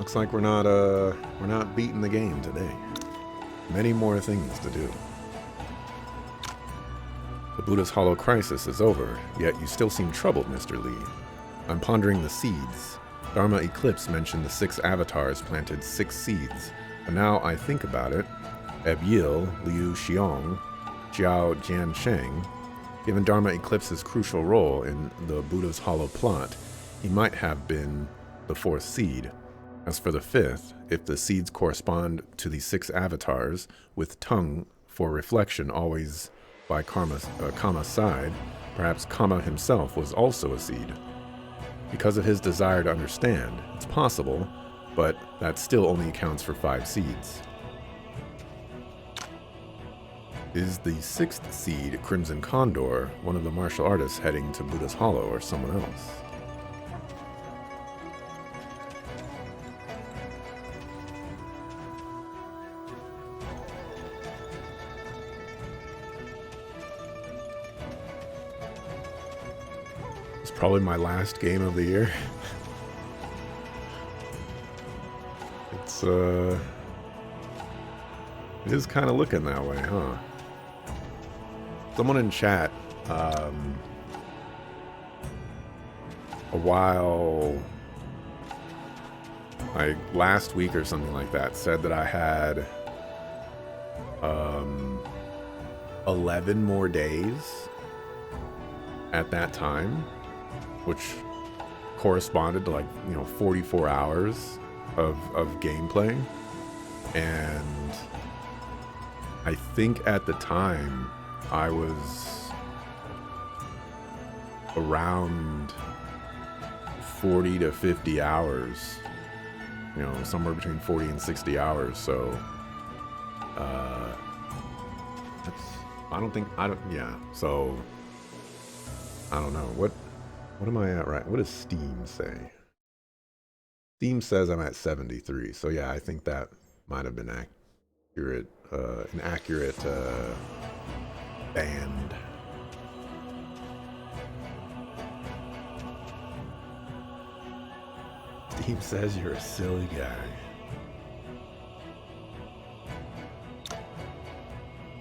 Looks like we're not beating the game today. Many more things to do. The Buddha's Hollow crisis is over, yet you still seem troubled, Mr. Lee. I'm pondering the seeds. Dharma Eclipse mentioned the 6 avatars planted 6 seeds, and now I think about it, Ebyil, Liu Xiong, Jiao Jiansheng, given Dharma Eclipse's crucial role in the Buddha's Hollow plot, he might have been the 4th seed. As for the 5th, if the seeds correspond to the 6 avatars, with tongue for reflection always by Kama's side, perhaps Kama himself was also a seed. Because of his desire to understand, it's possible, but that still only accounts for 5 seeds. Is the 6th seed, Crimson Condor, one of the martial artists heading to Buddha's Hollow, or someone else? It's probably my last game of the year. It is kind of looking that way, huh? Someone in chat, a while, like last week or something like that, said that I had 11 more days at that time, which corresponded to 44 hours of gameplay. And I think at the time I was around 40 to 50 hours, somewhere between 40 and 60 hours. So, so I don't know. What am I at right? What does Steam say? Steam says I'm at 73. So yeah, I think that might have been accurate, an accurate band. Steam says you're a silly guy.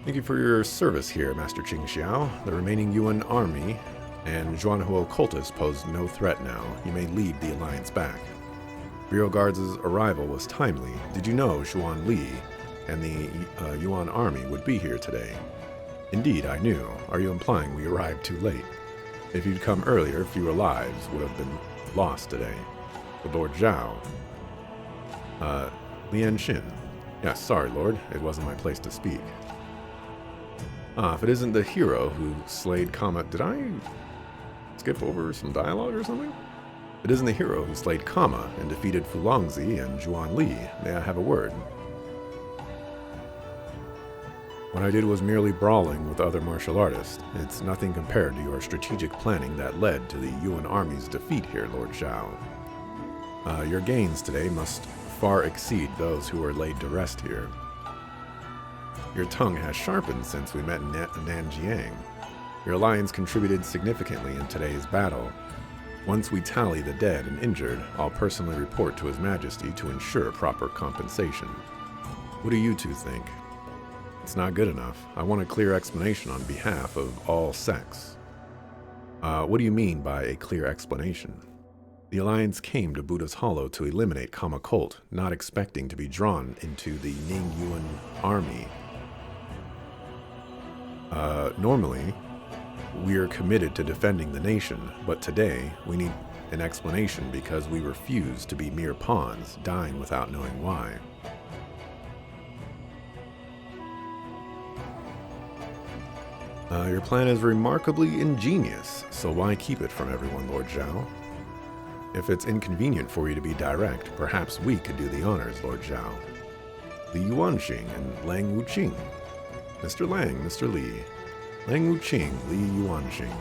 Thank you for your service here, Master Qing Xiao. The remaining Yuan army and Zhuanhuo cultists pose no threat now. You may lead the alliance back. Bureau Guards' arrival was timely. Did you know Xuan Li and the Yuan army would be here today? Indeed, I knew. Are you implying we arrived too late? If you'd come earlier, fewer lives would have been lost today. The Lord Zhao. Lian Xin. Yes, sorry, Lord. It wasn't my place to speak. If it isn't the hero who slayed Kama... Did I skip over some dialogue or something? It isn't the hero who slayed Kama and defeated Fulongzi and Zhuan Li. May I have a word? What I did was merely brawling with other martial artists. It's nothing compared to your strategic planning that led to the Yuan army's defeat here, Lord Zhao. Your gains today must far exceed those who were laid to rest here. Your tongue has sharpened since we met in Nanjiang. Your alliance contributed significantly in today's battle. Once we tally the dead and injured, I'll personally report to His Majesty to ensure proper compensation. What do you two think? It's not good enough. I want a clear explanation on behalf of all sects. What do you mean by a clear explanation? The Alliance came to Buddha's Hollow to eliminate Kama Cult, not expecting to be drawn into the Ning Yuan army. Normally, we're committed to defending the nation, but today we need an explanation because we refuse to be mere pawns, dying without knowing why. Your plan is remarkably ingenious, so why keep it from everyone, Lord Zhao? If it's inconvenient for you to be direct, perhaps we could do the honors, Lord Zhao. Li Yuanxing and Lang Wuqing. Mr. Lang, Mr. Li. Lang Wuqing, Li Yuanxing.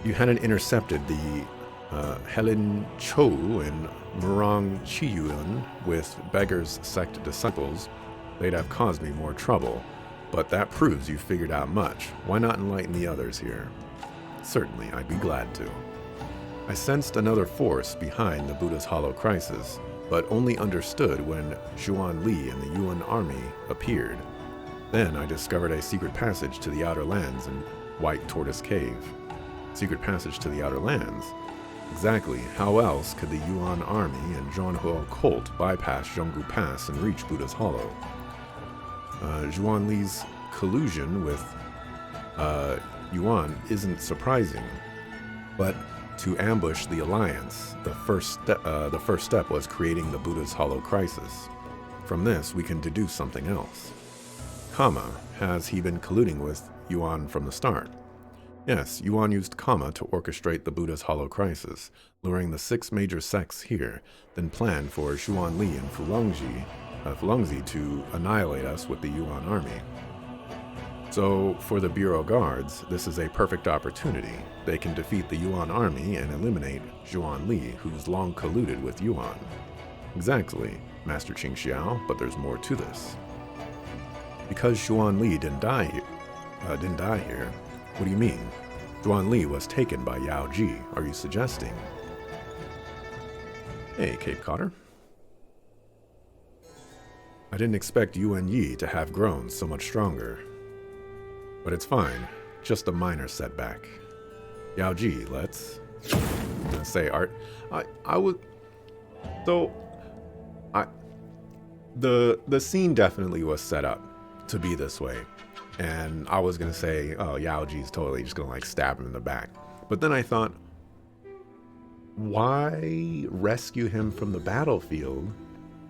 You hadn't intercepted the Helen Chou and Murong Qiyuan with Beggar's Sect disciples, they'd have caused me more trouble. But that proves you figured out much. Why not enlighten the others here? Certainly, I'd be glad to. I sensed another force behind the Buddha's Hollow crisis. but only understood when Zhuan Li and the Yuan army appeared. Then I discovered a secret passage to the Outer Lands in White Tortoise Cave. Secret passage to the Outer Lands? Exactly. How else could the Yuan army and Zhuanhuo cult bypass Zhonggu Pass and reach Buddha's Hollow? Zhuan Li's collusion with Yuan isn't surprising, but to ambush the alliance, the first step was creating the Buddha's Hollow crisis. From this, we can deduce something else. Kama, has he been colluding with Yuan from the start? Yes, Yuan used Kama to orchestrate the Buddha's Hollow crisis, luring the 6 major sects here, then planned for Zhuan Li and Fulangzi to annihilate us with the Yuan army. So, for the Bureau Guards, this is a perfect opportunity. They can defeat the Yuan army and eliminate Zhuan Li, who's long colluded with Yuan. Exactly, Master Qing Xiao, but there's more to this. Because Zhuan Li didn't die here, what do you mean? Zhuan Li was taken by Yao Ji, are you suggesting? Hey, Cape Codder. I didn't expect Yuan Yi to have grown so much stronger. But it's fine, just a minor setback. Yao Ji, let's say art. The scene definitely was set up to be this way. And I was gonna say, oh, Yao Ji's totally just gonna stab him in the back. But then I thought, why rescue him from the battlefield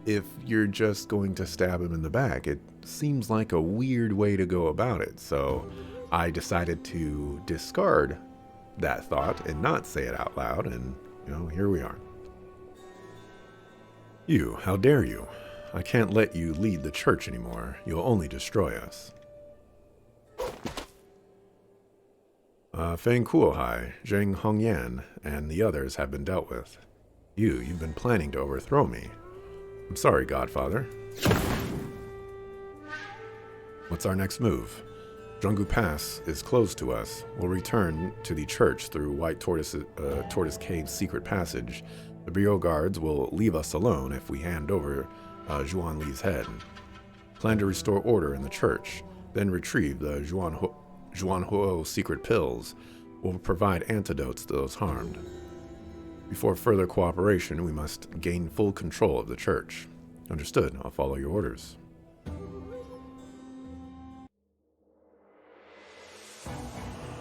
if you're just going to stab him in the back? It seems like a weird way to go about it. So I decided to discard that thought and not say it out loud. And, here we are. You, how dare you? I can't let you lead the church anymore. You'll only destroy us. Feng Kuohai, Zheng Hongyan, and the others have been dealt with. You've been planning to overthrow me. I'm sorry, Godfather. What's our next move? Zhonggu Pass is closed to us. We'll return to the church through White Tortoise Cave's secret passage. The Bureau Guards will leave us alone if we hand over Zhuan Li's head. Plan to restore order in the church, then retrieve the Zhuanhuo secret pills. Will provide antidotes to those harmed. Before further cooperation, we must gain full control of the church. Understood. I'll follow your orders.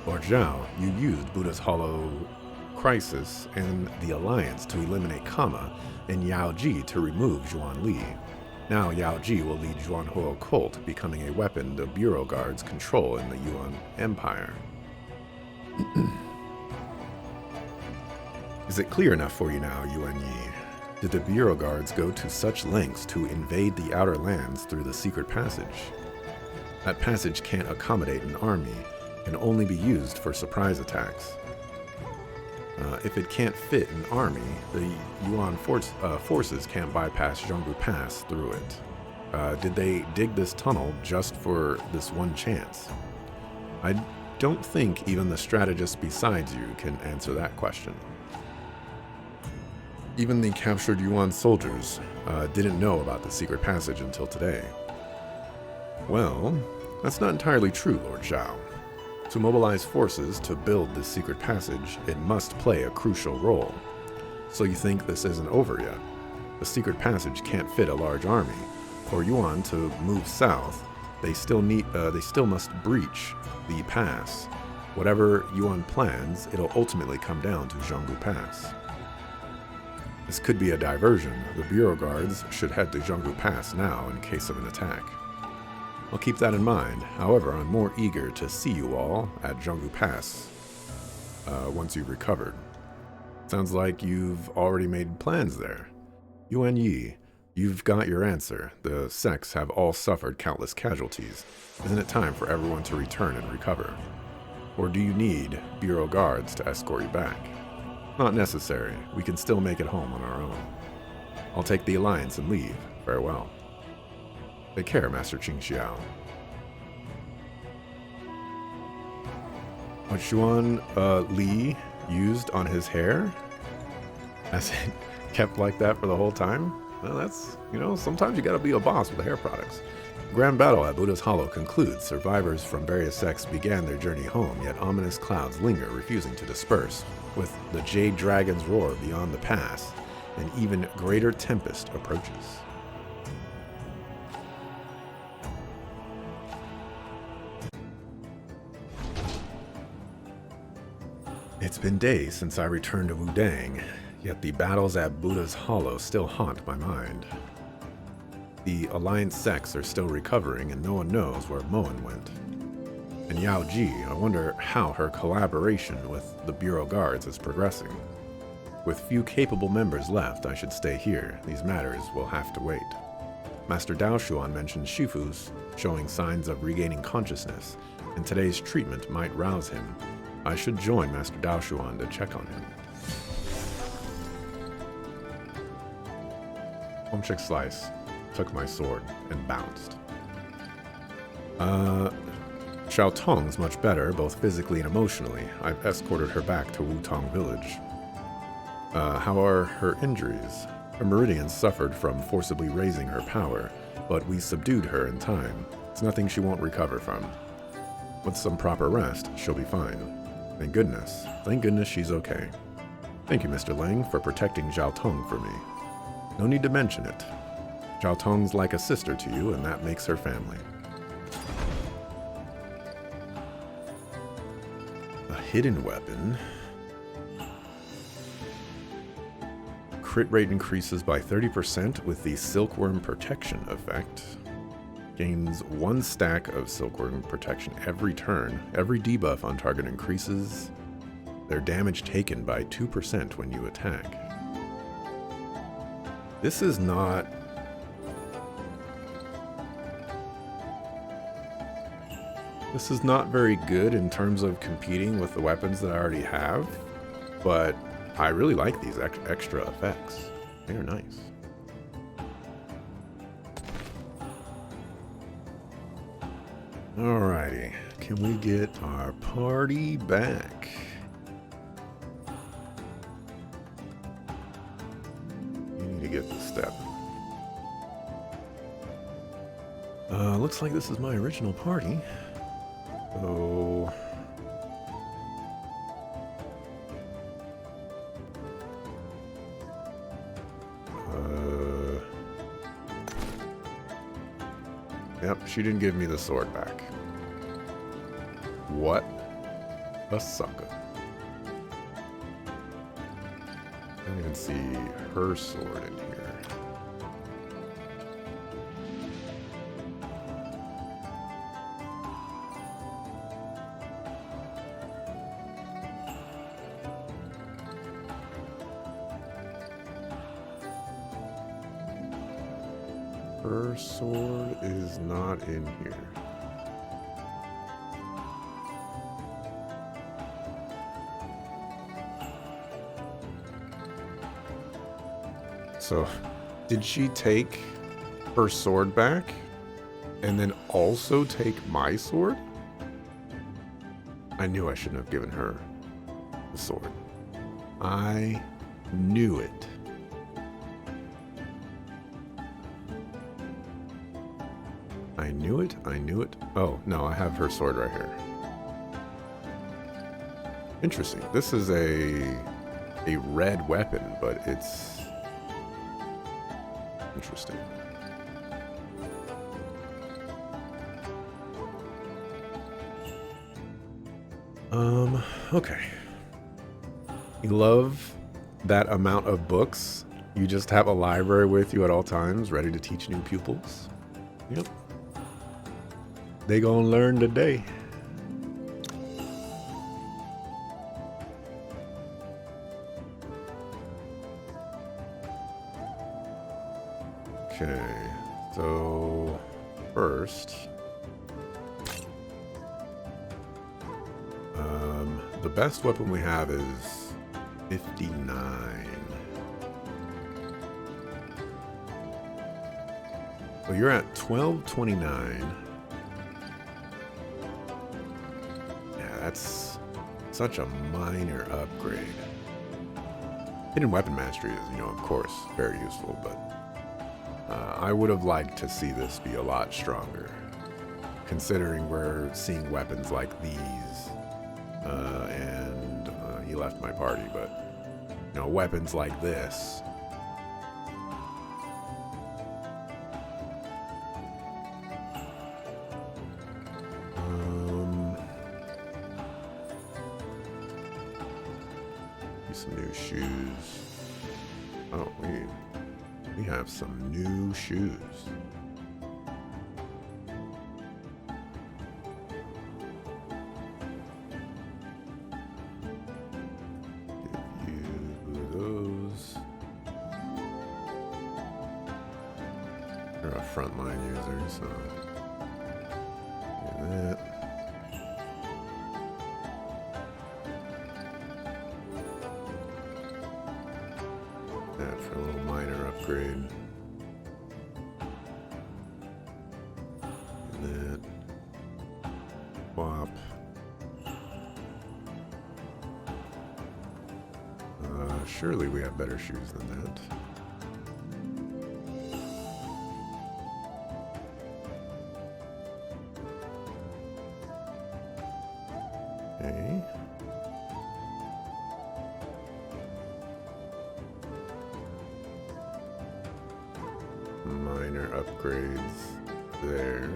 Lord Zhao, you used Buddha's Hollow crisis and the Alliance to eliminate Kama, and Yao Ji to remove Zhuan Li. Now Yao Ji will lead Zhuanhuo cult, becoming a weapon the Bureau Guards control in the Yuan Empire. Is it clear enough for you now, Yuan Yi? Did the Bureau Guards go to such lengths to invade the Outer Lands through the secret passage? That passage can't accommodate an army, can only be used for surprise attacks. If it can't fit an army, the Yuan forces can't bypass Zhonggu Pass through it. Did they dig this tunnel just for this one chance? I don't think even the strategist besides you can answer that question. Even the captured Yuan soldiers didn't know about the secret passage until today. Well, that's not entirely true, Lord Zhao. To mobilize forces to build this secret passage, it must play a crucial role. So you think this isn't over yet? The secret passage can't fit a large army. For Yuan to move south, they still must breach the pass. Whatever Yuan plans, it'll ultimately come down to Zhonggu Pass. This could be a diversion. The Bureau Guards should head to Zhonggu Pass now in case of an attack. I'll keep that in mind. However, I'm more eager to see you all at Zhonggu Pass once you've recovered. Sounds like you've already made plans there. Yuan Yi, you've got your answer. The sects have all suffered countless casualties. Isn't it time for everyone to return and recover? Or do you need Bureau Guards to escort you back? Not necessary. We can still make it home on our own. I'll take the Alliance and leave. Farewell. Take care, Master Qing Xiao. What Zhuan Li used on his hair? Has it kept like that for the whole time? Well, that's, sometimes you gotta be a boss with hair products. The grand battle at Buddha's Hollow concludes. Survivors from various sects began their journey home, yet ominous clouds linger, refusing to disperse. With the Jade Dragon's roar beyond the pass, an even greater tempest approaches. It's been days since I returned to Wudang, yet the battles at Buddha's Hollow still haunt my mind. The Alliance sects are still recovering, and no one knows where Moen went. And Yao Ji, I wonder how her collaboration with the Bureau Guards is progressing. With few capable members left, I should stay here. These matters will have to wait. Master Dao Xuan mentioned Shifu's showing signs of regaining consciousness, and today's treatment might rouse him. I should join Master Dao Xuan to check on him. Homchick Slice took my sword and bounced. Xiao Tong's much better, both physically and emotionally. I've escorted her back to Wutong Village. How are her injuries? Her meridians suffered from forcibly raising her power, but we subdued her in time. It's nothing she won't recover from. With some proper rest, she'll be fine. Thank goodness. Thank goodness she's okay. Thank you, Mr. Lang, for protecting Xiao Tong for me. No need to mention it. Xiao Tong's like a sister to you, and that makes her family. A hidden weapon. Crit rate increases by 30% with the Silkworm Protection effect. Gains 1 stack of Silkworm Protection every turn. Every debuff on target increases their damage taken by 2% when you attack. This is not... This is not very good in terms of competing with the weapons that I already have, but I really like these extra effects. They're nice. Alrighty, can we get our party back? You need to get this step. Looks like this is my original party. So... Yep, she didn't give me the sword back. What a sucker. I don't even see her sword in here. Her sword is not in here. So, did she take her sword back and then also take my sword? I knew I shouldn't have given her the sword. I knew it. I knew it, I knew it. Oh, no, I have her sword right here. Interesting. This is a red weapon, but it's interesting. Okay. You love that amount of books? You just have a library with you at all times, ready to teach new pupils? Yep. They gonna learn today. Okay, so first, the best weapon we have is 59. So you're at 1229. That's such a minor upgrade. Hidden weapon mastery is, of course, very useful, but I would have liked to see this be a lot stronger, considering we're seeing weapons like these. And he left my party, but, you know, weapons like this. Some new shoes. Oh, we have some new shoes. Give you those. You're a frontline user, so do that. That for a little minor upgrade. And that. Swap. Surely we have better shoes than that. Okay. Minor upgrades there.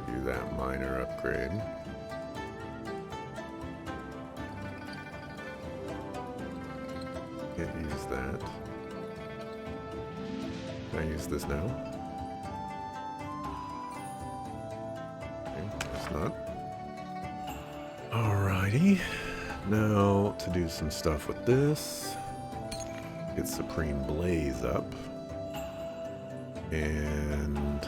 Do that minor upgrade. Can't use that. Can I use this now? Okay, guess not. Alrighty. Now to do some stuff with this. Get Supreme Blaze up. And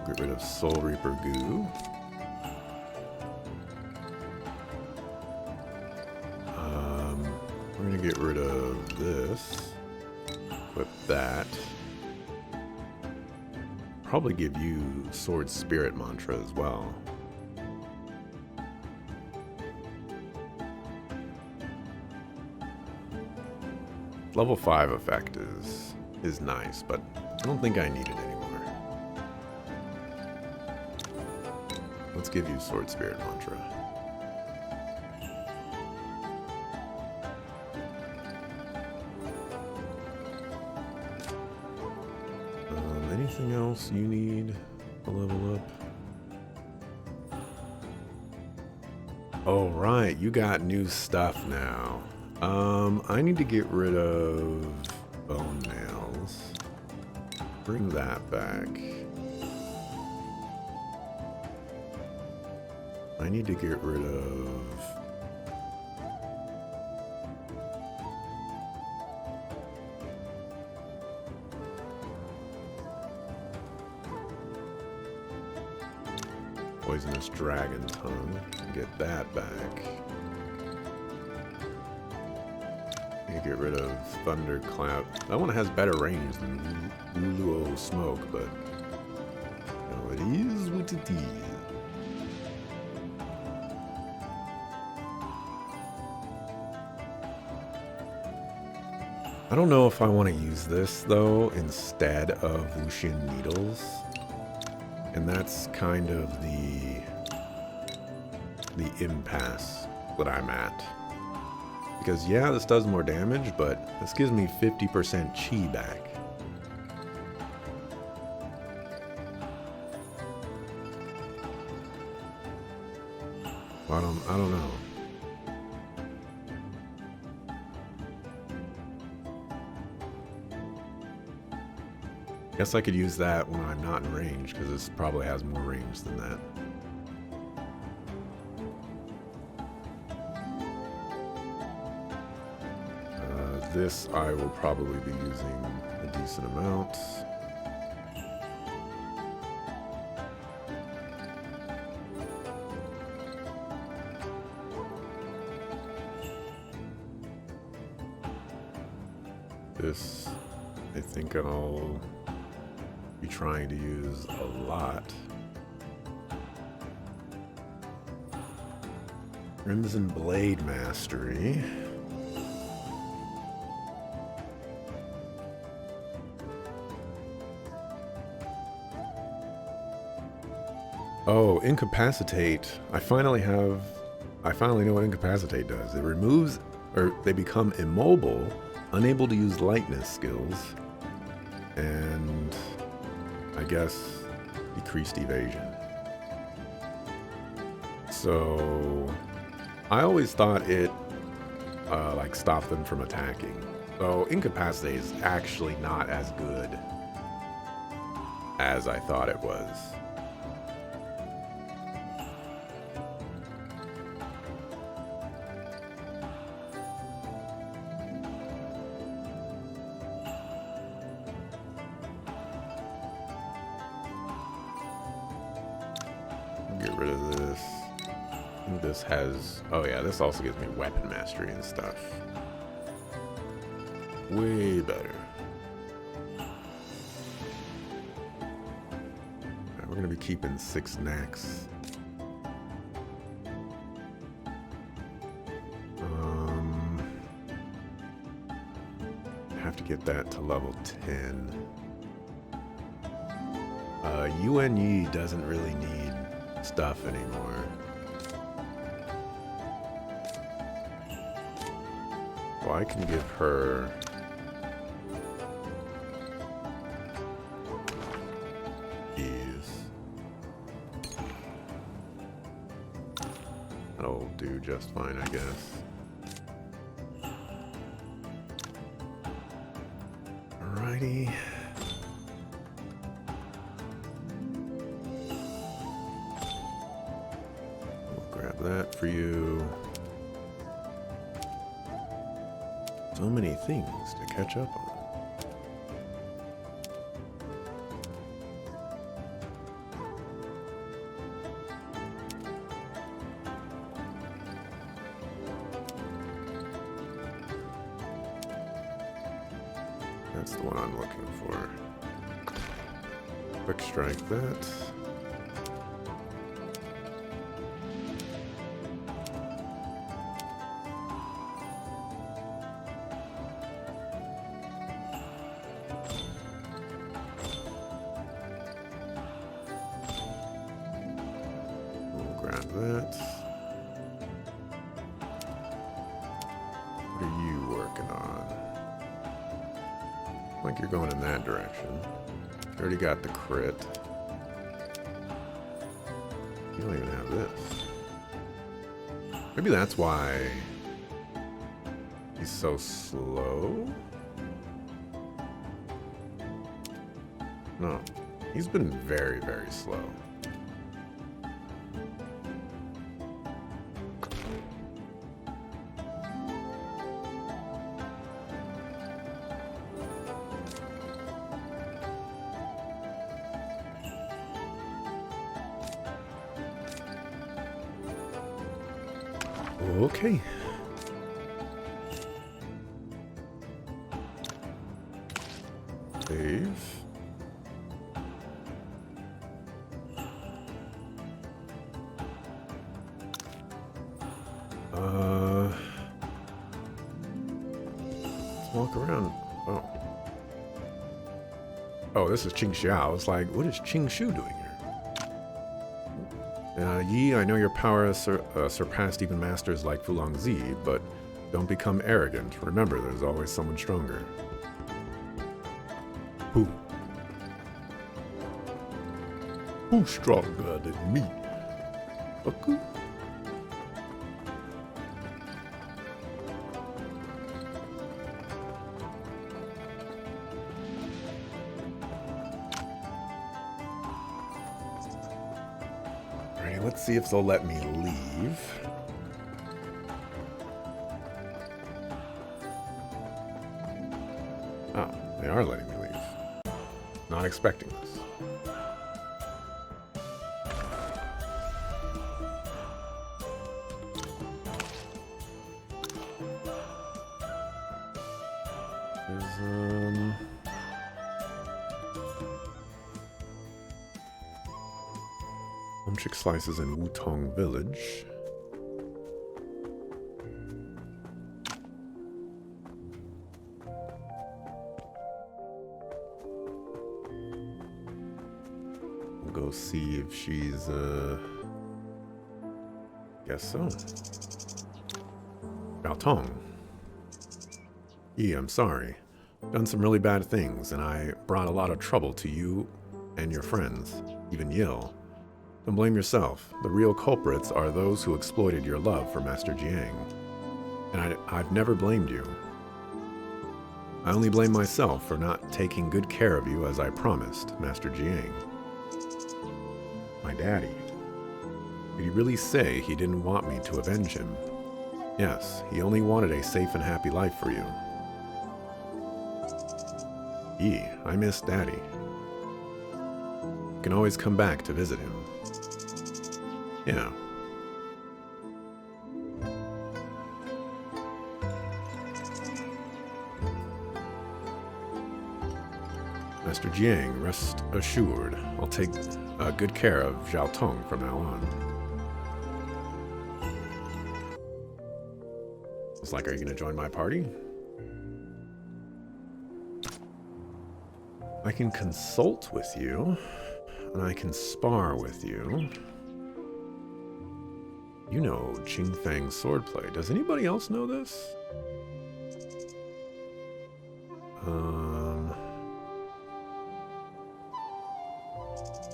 get rid of Soul Reaper Goo. We're gonna get rid of this. Equip that. Probably give you Sword Spirit Mantra as well. Level 5 effect is nice, but I don't think I need it anymore. Let's give you Sword Spirit Mantra. Anything else you need to level up? Oh, right, you got new stuff now. I need to get rid of bone nails. Bring that back. I need to get rid of... Poisonous Dragon Tongue. Get that back. You get rid of Thunderclap. That one has better range than Uluo Smoke, but you know, it is what it is. I don't know if I want to use this though instead of Wuxin Needles. And that's kind of the impasse that I'm at. Because yeah, this does more damage, but this gives me 50% chi back. I don't know. Guess I could use that when I'm not in range, because this probably has more range than that. This I will probably be using a decent amount. This, I think I'll be trying to use a lot. Crimson Blade Mastery. Oh, Incapacitate. I finally know what Incapacitate does. It removes, or they become immobile, unable to use lightness skills, and I guess decreased evasion. So I always thought it like stopped them from attacking. So Incapacitate is actually not as good as I thought it was. Get rid of this. This has... Oh yeah, this also gives me weapon mastery and stuff. Way better. Right, we're going to be keeping 6 knacks. Have to get that to level 10. Yuan Yi doesn't really need stuff anymore. Well, I can give her ease. That'll do just fine, I guess. Alrighty. That for you. So many things to catch up on. That's the one I'm looking for. Quick strike that. That. What are you working on? Like you're going in that direction. You already got the crit. You don't even have this. Maybe that's why he's so slow? No. He's been very, very slow. Okay. Save. Let's walk around. Oh. Oh, this is Qing Xiao. It's like, what is Qing Shu doing here? Yi, I know your power has surpassed even masters like Fulongzi, but don't become arrogant. Remember, there's always someone stronger. Who? Who's stronger than me? Okay. Alright, let's see if they'll let me leave. Oh, they are letting me leave. Not expecting this. Chick slices in Wutong Village. go see if she's, guess so. Zhao Tong. I'm sorry. Done some really bad things, and I brought a lot of trouble to you and your friends, even Yil. Don't blame yourself. The real culprits are those who exploited your love for Master Jiang. And I've never blamed you. I only blame myself for not taking good care of you as I promised, Master Jiang. My daddy. Did he really say he didn't want me to avenge him? Yes, he only wanted a safe and happy life for you. I miss Daddy. You can always come back to visit him. Yeah. Master Jiang, rest assured, I'll take good care of Zhao Tong from now on. It's like, are you going to join my party? I can consult with you, and I can spar with you. You know Qing Fang's swordplay. Does anybody else know this?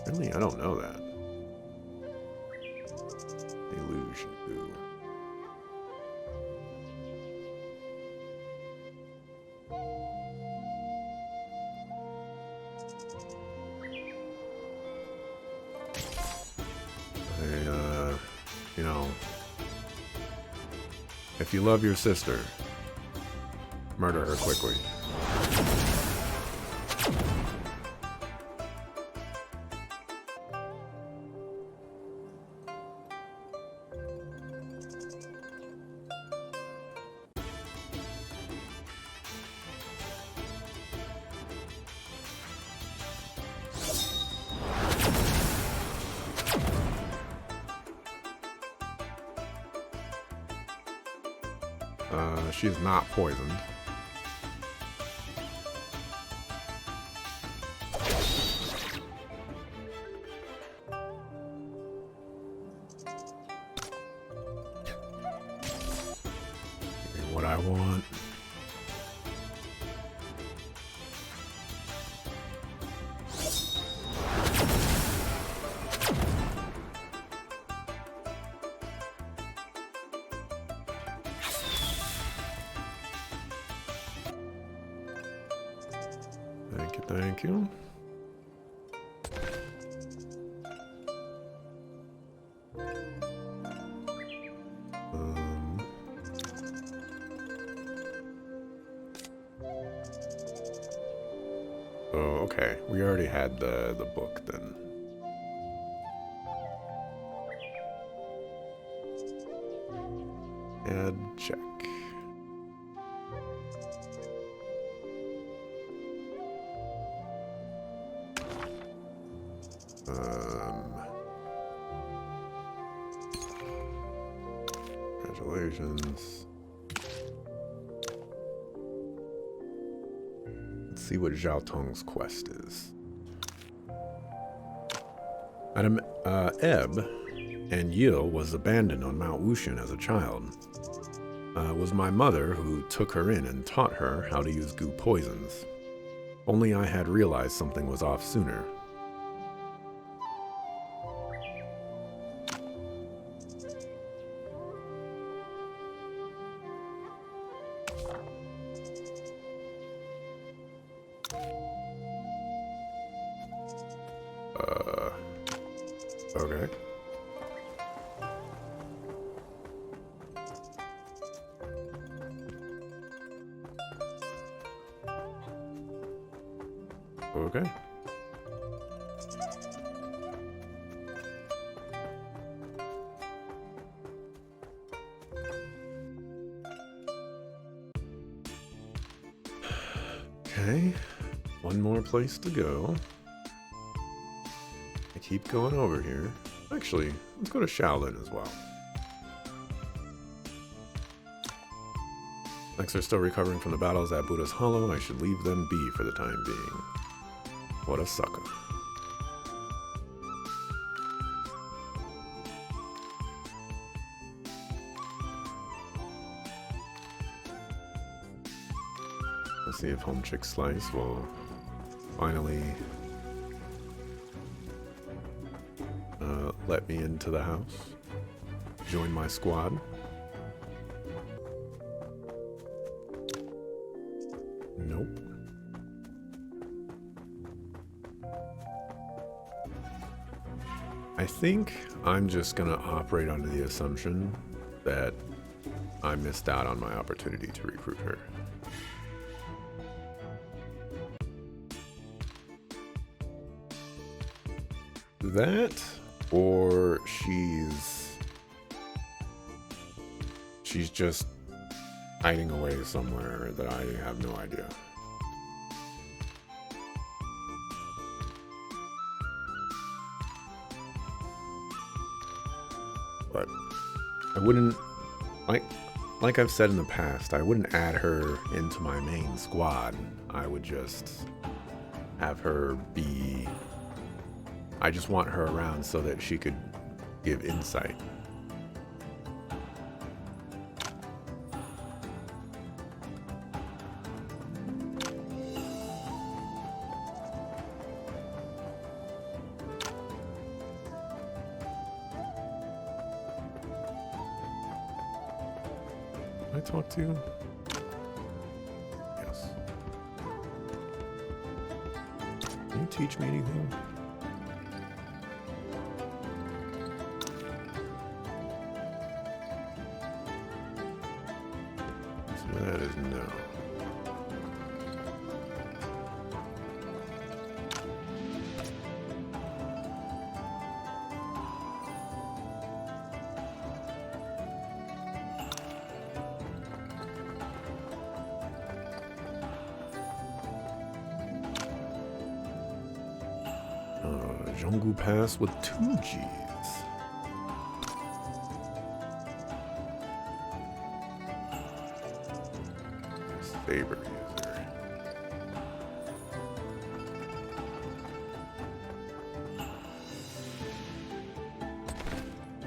Really? I don't know that. Illusion. Ooh. You know, if you love your sister, murder her quickly. She's not poisoned. Give me what I want. Thank you. Oh, okay. We already had the book then. Add check. Congratulations. Let's see what Zhao Tong's quest is. Madame Ebb and Yil was abandoned on Mount Wushan as a child. It was my mother who took her in and taught her how to use goo poisons. Only I had realized something was off sooner. Okay. Okay. Okay. One more place to go. I keep going over here. Actually, let's go to Shaolin as well. Next, they're still recovering from the battles at Buddha's Hollow. I should leave them be for the time being. What a sucker. Let's see if Home Chick Slice will finally let me into the house. Join my squad. Nope. I think I'm just gonna operate under the assumption that I missed out on my opportunity to recruit her. That, or she's just hiding away somewhere that I have no idea. But I wouldn't, like I've said in the past, I wouldn't add her into my main squad. I would just have her be, I just want her around so that she could give insight. Can I talk to you? Yes. Can you teach me anything? So that is no. Zhonggu Pass with 2 Gs. Saber user.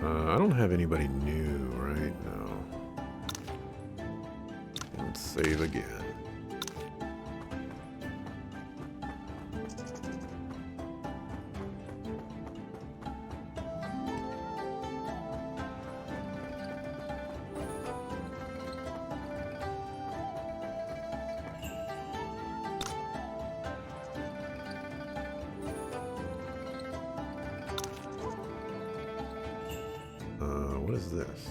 I don't have anybody new right now. Let's save again. What is this?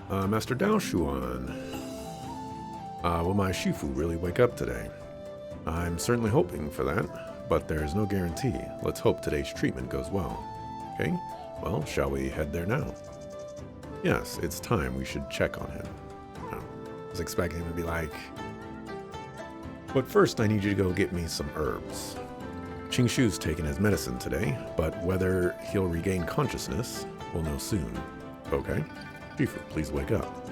Master Dao Shuan. Will my Shifu really wake up today? I'm certainly hoping for that, but there's no guarantee. Let's hope today's treatment goes well. Okay, well, shall we head there now? Yes, it's time we should check on him. I was expecting him to be like, but first I need you to go get me some herbs. Qing Shu's taken his medicine today, but whether he'll regain consciousness, we'll know soon. Okay? Shifu, please wake up.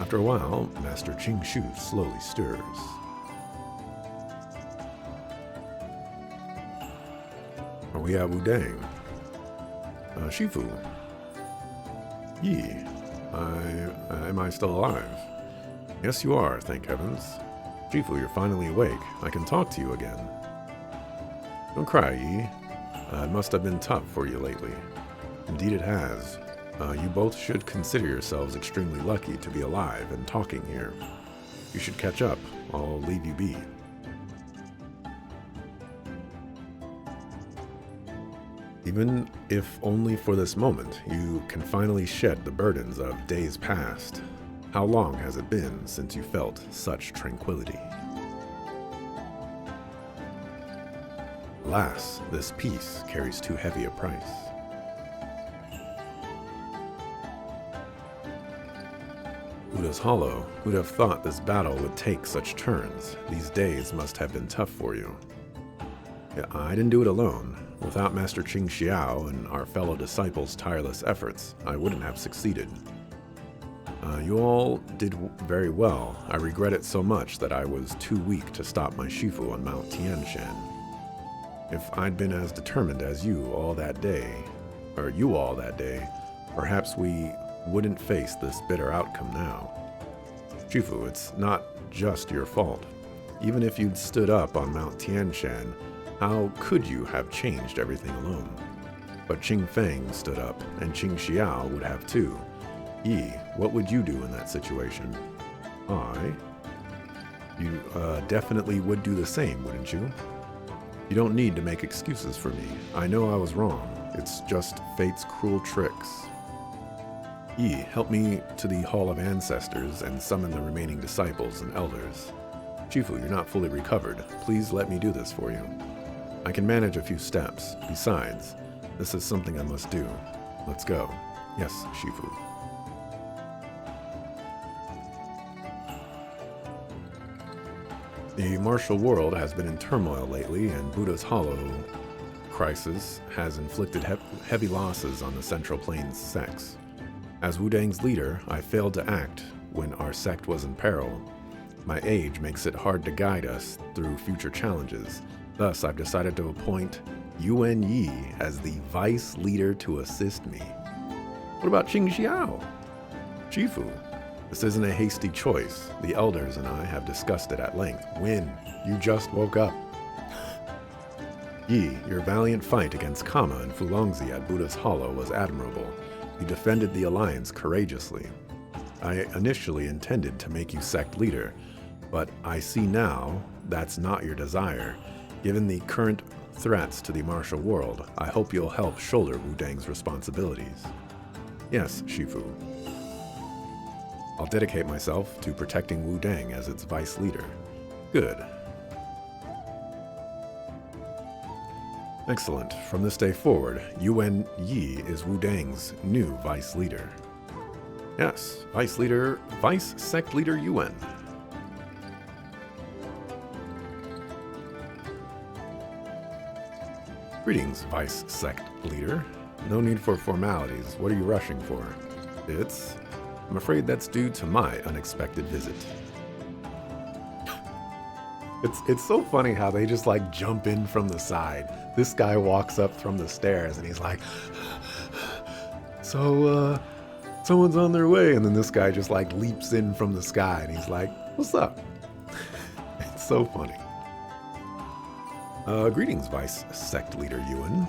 After a while, Master Qing Shu slowly stirs. Are we at Wudang? Shifu. Yi. Am I still alive? Yes, you are, thank heavens. Shifu, you're finally awake. I can talk to you again. Don't cry, Yi. It must have been tough for you lately. Indeed it has. You both should consider yourselves extremely lucky to be alive and talking here. You should catch up. I'll leave you be. Even if only for this moment, you can finally shed the burdens of days past. How long has it been since you felt such tranquility? Alas, this peace carries too heavy a price. Uda's Hollow, who'd have thought this battle would take such turns? These days must have been tough for you. Yeah, I didn't do it alone. Without Master Qing Xiao and our fellow disciples' tireless efforts, I wouldn't have succeeded. You all did very well. I regret it so much that I was too weak to stop my Shifu on Mount Tianshan. If I'd been as determined as you all that day, perhaps we wouldn't face this bitter outcome now. Shifu, it's not just your fault. Even if you'd stood up on Mount Tianshan, how could you have changed everything alone? But Qing Feng stood up, and Qing Xiao would have too. Yi, what would you do in that situation? You definitely would do the same, wouldn't you? You don't need to make excuses for me. I know I was wrong. It's just fate's cruel tricks. Yi, help me to the Hall of Ancestors and summon the remaining disciples and elders. Shifu, you're not fully recovered. Please let me do this for you. I can manage a few steps. Besides, this is something I must do. Let's go. Yes, Shifu. The martial world has been in turmoil lately, and Buddha's Hollow crisis has inflicted heavy losses on the Central Plains sects. As Wu Dang's leader, I failed to act when our sect was in peril. My age makes it hard to guide us through future challenges. Thus, I've decided to appoint Yuan Yi as the vice leader to assist me. What about Qing Xiao? Shifu, this isn't a hasty choice. The elders and I have discussed it at length. When you just woke up. Yi, your valiant fight against Kama and Fulongzi at Buddha's Hollow was admirable. You defended the alliance courageously. I initially intended to make you sect leader, but I see now that's not your desire. Given the current threats to the martial world, I hope you'll help shoulder Wu Dang's responsibilities. Yes, Shifu. I'll dedicate myself to protecting Wu Dang as its vice leader. Good. Excellent. From this day forward, Yuan Yi is Wu Dang's new vice leader. Yes, vice sect leader Yuan. Greetings, vice sect leader. No need for formalities. What are you rushing for? I'm afraid that's due to my unexpected visit. It's so funny how they just like jump in from the side. This guy walks up from the stairs and he's like, so, someone's on their way. And then this guy just like leaps in from the sky and he's like, what's up? It's so funny. Greetings, Vice Sect Leader Yuan.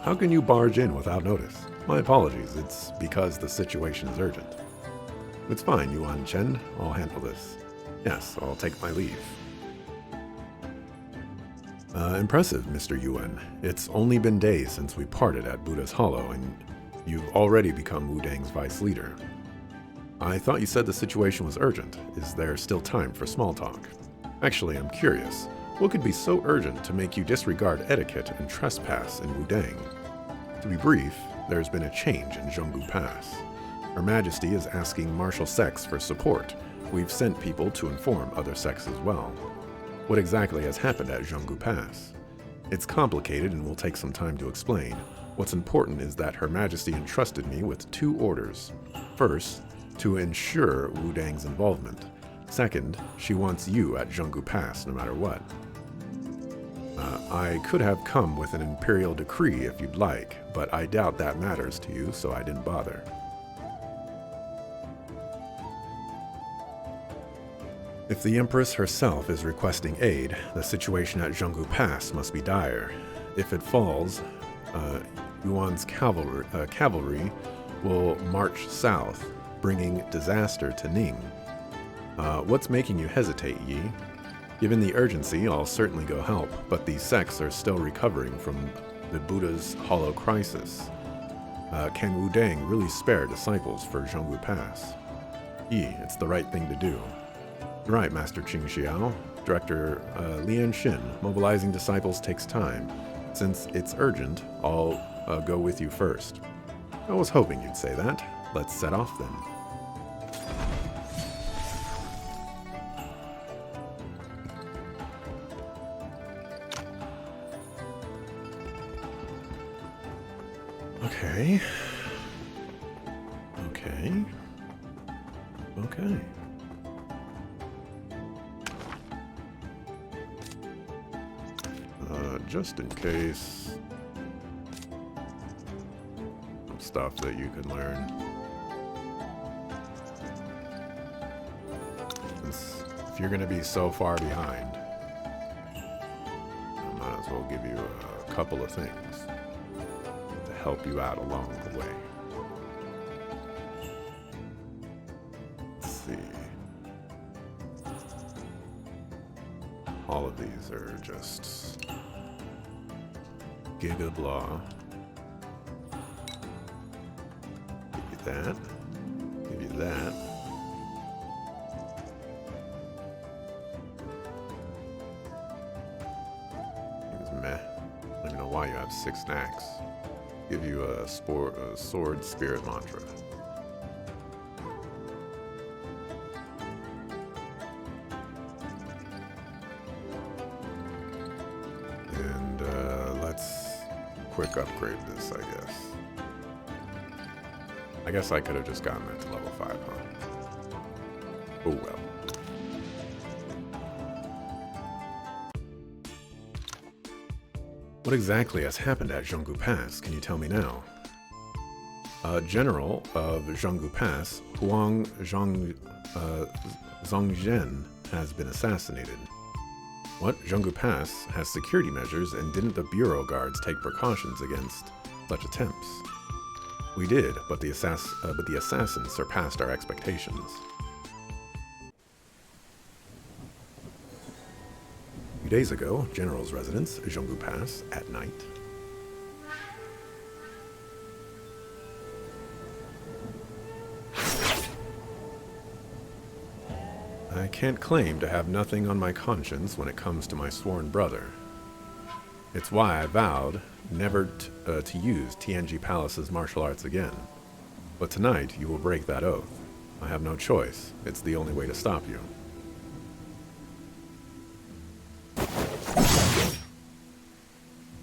How can you barge in without notice? My apologies, it's because the situation is urgent. It's fine, Yuan Chen. I'll handle this. Yes, I'll take my leave. Impressive, Mr. Yuan. It's only been days since we parted at Buddha's Hollow, and you've already become Wu Dang's vice leader. I thought you said the situation was urgent. Is there still time for small talk? Actually, I'm curious. What could be so urgent to make you disregard etiquette and trespass in Wu Dang? To be brief, there's been a change in Zhonggu Pass. Her Majesty is asking martial sects for support. We've sent people to inform other sects as well. What exactly has happened at Zhonggu Pass? It's complicated and will take some time to explain. What's important is that Her Majesty entrusted me with 2 orders. First, to ensure Wu Dang's involvement. Second, she wants you at Zhonggu Pass no matter what. I could have come with an imperial decree if you'd like, but I doubt that matters to you, so I didn't bother. If the Empress herself is requesting aid, the situation at Zhonggu Pass must be dire. If it falls, Yuan's cavalry will march south, bringing disaster to Ning. What's making you hesitate, Yi? Given the urgency, I'll certainly go help, but the sects are still recovering from the Buddha's Hollow crisis. Can Wu Dang really spare disciples for Zhonggu Pass? Yi, it's the right thing to do. Right, Master Qing Xiao. Director Lian Xin, mobilizing disciples takes time. Since it's urgent, I'll go with you first. I was hoping you'd say that. Let's set off then. Okay. Okay. Just in case, some stuff that you can learn. Since if you're going to be so far behind, I might as well give you a couple of things to help you out along the way. Let's see. All of these are just Giga blah. Give you that. Give you that. Things meh. I don't even know why you have 6 snacks. Give you a sword spirit mantra. Quick upgrade this, I guess. I guess I could have just gotten that to level 5, huh? Oh well. What exactly has happened at Zhonggu Pass? Can you tell me now? General of Zhonggu Pass, Huang Zhongzhen, has been assassinated. What? Zhonggu Pass has security measures, and didn't the Bureau guards take precautions against such attempts? We did, but the assassins surpassed our expectations. A few days ago, General's residence, Zhonggu Pass, at night. I can't claim to have nothing on my conscience when it comes to my sworn brother. It's why I vowed never to use Tianji Palace's martial arts again. But tonight, you will break that oath. I have no choice. It's the only way to stop you.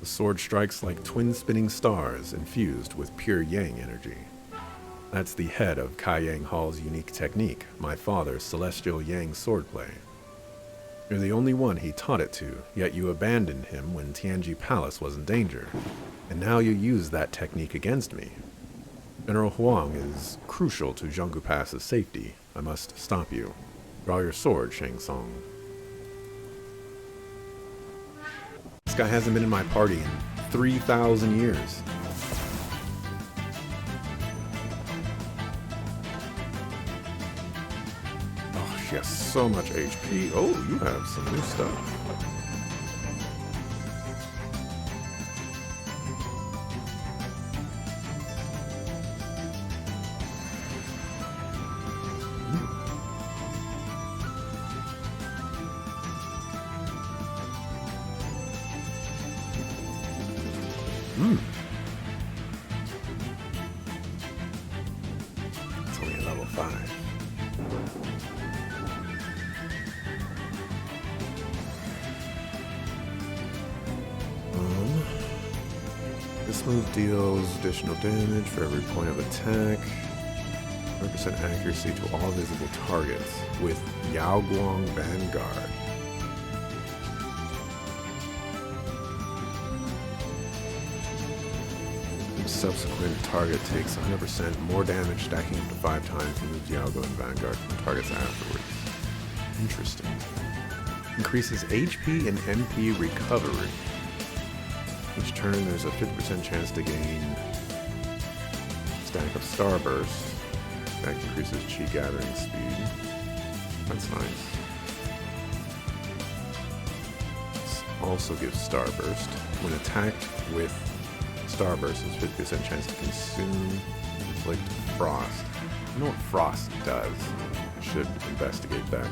The sword strikes like twin spinning stars infused with pure yang energy. That's the head of Kai Yang Hall's unique technique, my father's celestial yang swordplay. You're the only one he taught it to, yet you abandoned him when Tianji Palace was in danger. And now you use that technique against me. General Huang is crucial to Zhonggu Pass's safety. I must stop you. Draw your sword, Shang Tsung. This guy hasn't been in my party in 3,000 years. She has so much HP. Oh, you have some new stuff. It's only a level 5. This move deals additional damage for every point of attack. 100% accuracy to all visible targets with Yaoguang Vanguard. Each subsequent target takes 100% more damage, stacking up to 5 times the move Yaoguang Vanguard from targets afterwards. Interesting. Increases HP and MP recovery. Each turn, there's a 50% chance to gain stack of Starburst. That increases chi gathering speed. That's nice. This also gives Starburst. When attacked with Starburst, there's 50% chance to consume, inflict Frost. I know what Frost does. I should investigate that.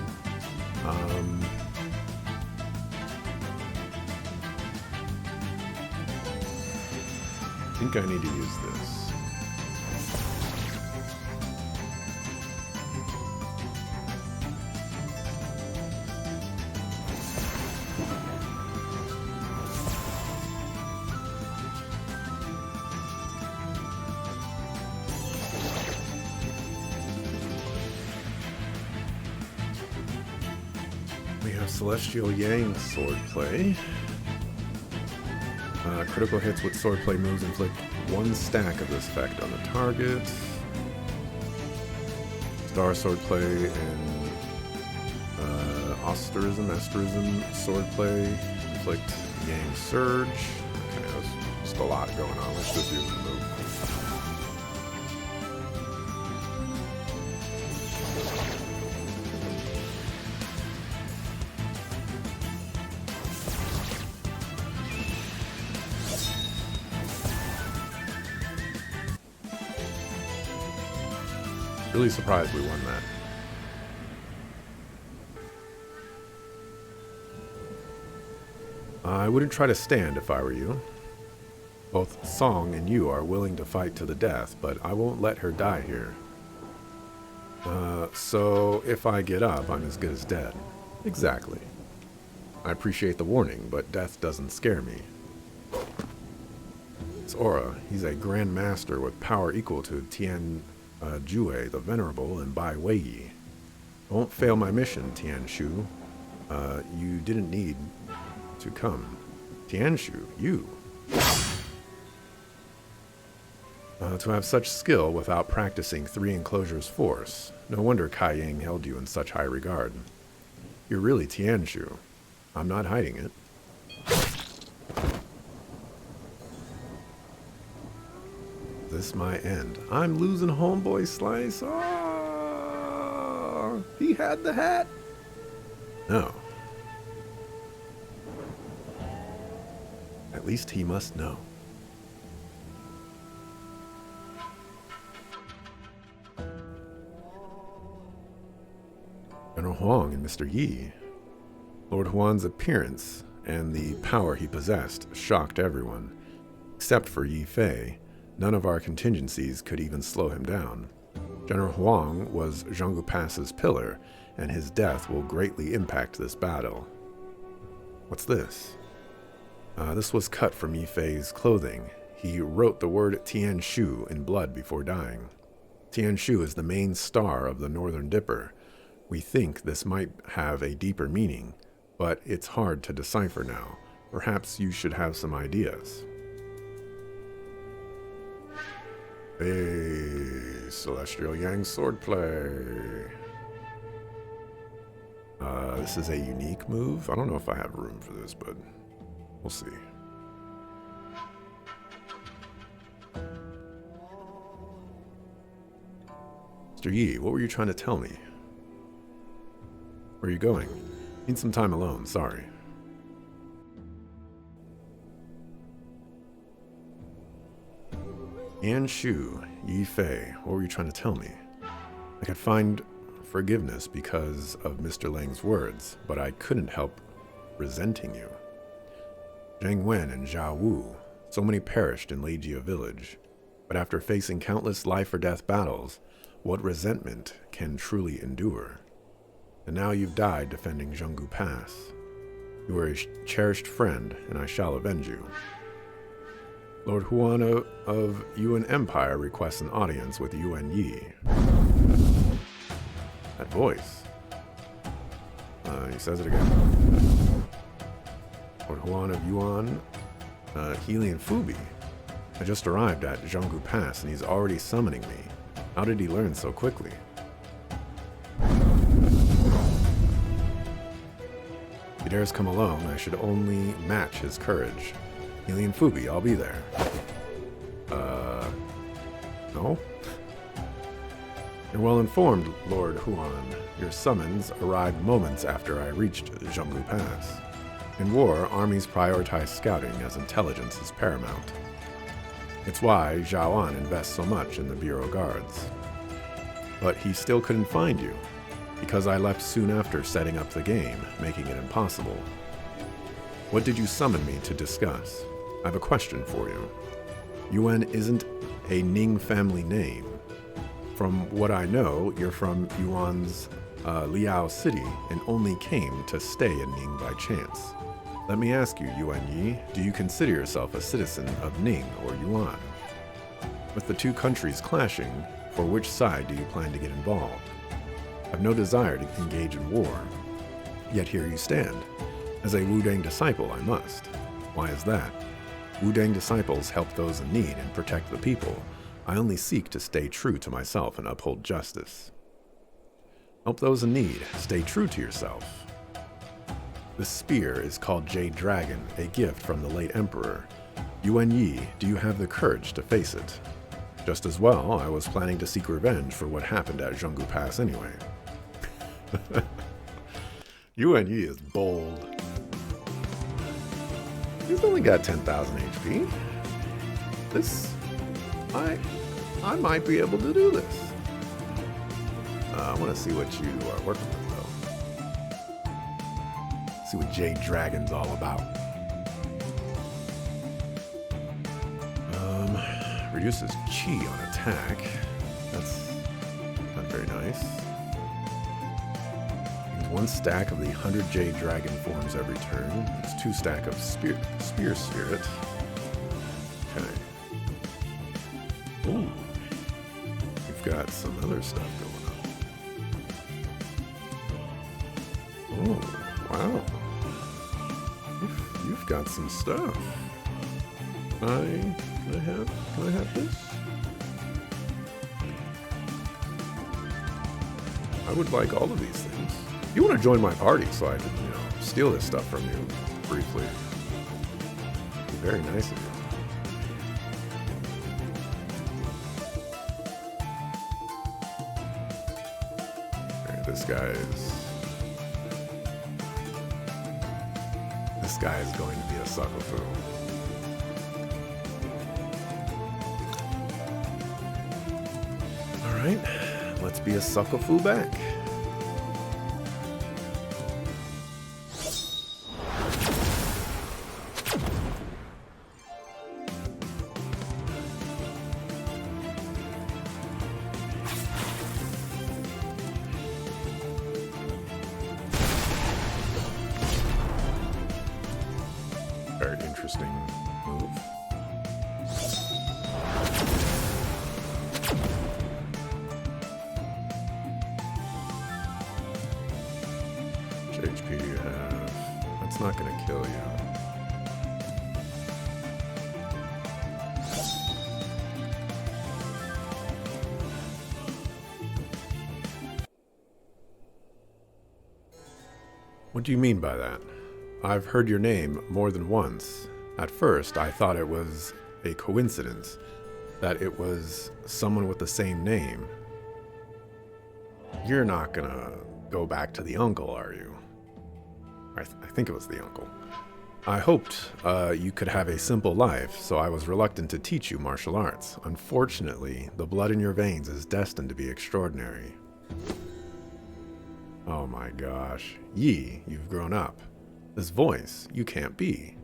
I think I need to use this. We have Celestial Yang swordplay. Critical hits with swordplay moves inflict 1 stack of this effect on the target. Star swordplay and asterism swordplay inflict Yang surge. Okay, there's just a lot going on. Let's just use the move. Really surprised we won that. I wouldn't try to stand if I were you. Both Song and you are willing to fight to the death, but I won't let her die here. So if I get up, I'm as good as dead. Exactly. I appreciate the warning, but death doesn't scare me. It's Aura. He's a Grand Master with power equal to Tian Jue the Venerable and Bai Weiyi. I won't fail my mission, Tianshu. You didn't need to come. Tianshu, you. To have such skill without practicing 3 enclosures force. No wonder Kai Yang held you in such high regard. You're really Tianshu. I'm not hiding it. This my end. I'm losing homeboy Slice. Oh, he had the hat. No. At least he must know. General Huang and Mr. Yi. Lord Huan's appearance and the power he possessed shocked everyone. Except for Yi Fei, none of our contingencies could even slow him down. General Huang was Zhonggu Pass's pillar, and his death will greatly impact this battle. What's this? This was cut from Yi Fei's clothing. He wrote the word Tianshu in blood before dying. Tianshu is the main star of the Northern Dipper. We think this might have a deeper meaning, but it's hard to decipher now. Perhaps you should have some ideas. Hey, Celestial Yang swordplay. This is a unique move. I don't know if I have room for this, but we'll see. Mr. Yi, what were you trying to tell me? Where are you going? Need some time alone, sorry. Yan Shu, Yi Fei, what were you trying to tell me? I could find forgiveness because of Mr. Lang's words, but I couldn't help resenting you. Zhang Wen and Zhao Wu, so many perished in Leijia village, but after facing countless life-or-death battles, what resentment can truly endure? And now you've died defending Zhonggu Pass. You are a cherished friend, and I shall avenge you. Lord Huan of Yuan Empire requests an audience with Yuan Yi. That voice. He says it again. Lord Huan of Yuan, Helian Fubi. I just arrived at Zhonggu Pass, and he's already summoning me. How did he learn so quickly? If he dares come alone, I should only match his courage. Helian Fubi, I'll be there. No? You're well informed, Lord Huan. Your summons arrived moments after I reached Zhonggu Pass. In war, armies prioritize scouting as intelligence is paramount. It's why Zhao An invests so much in the Bureau Guards. But he still couldn't find you, because I left soon after setting up the game, making it impossible. What did you summon me to discuss? I have a question for you. Yuan isn't a Ning family name. From what I know, you're from Yuan's Liao City and only came to stay in Ning by chance. Let me ask you, Yuan Yi, do you consider yourself a citizen of Ning or Yuan? With the two countries clashing, for which side do you plan to get involved? I have no desire to engage in war. Yet here you stand. As a Wudang disciple, I must. Why is that? Wudang disciples help those in need and protect the people. I only seek to stay true to myself and uphold justice. Help those in need. Stay true to yourself. This spear is called Jade Dragon, a gift from the late Emperor. Yuan Yi, do you have the courage to face it? Just as well, I was planning to seek revenge for what happened at Zhonggu Pass anyway. Yuan Yi is bold. He's only got 10,000 HP. I might be able to do this. I want to see what you are working with, though. See what Jade Dragon's all about. Reduces chi on attack. That's not very nice. Use 1 stack of the 100 Jade Dragon forms every turn. It's 2 stack of Spear Spirit. Okay. Ooh. We've got some other stuff going on. Oh, wow. You've got some stuff. Can I have this? I would like all of these things. You want to join my party so I can, steal this stuff from you briefly. It'd be very nice of you. Okay, this guy is going to be a suckafu. Alright, let's be a suckafu back. Very interesting move. Which HP do you have? That's not going to kill you. What do you mean by that? I've heard your name more than once. At first, I thought it was a coincidence, that it was someone with the same name. You're not gonna go back to the uncle, are you? I think it was the uncle. I hoped you could have a simple life, so I was reluctant to teach you martial arts. Unfortunately, the blood in your veins is destined to be extraordinary. Oh my gosh. Yi, you've grown up. This voice, you can't be.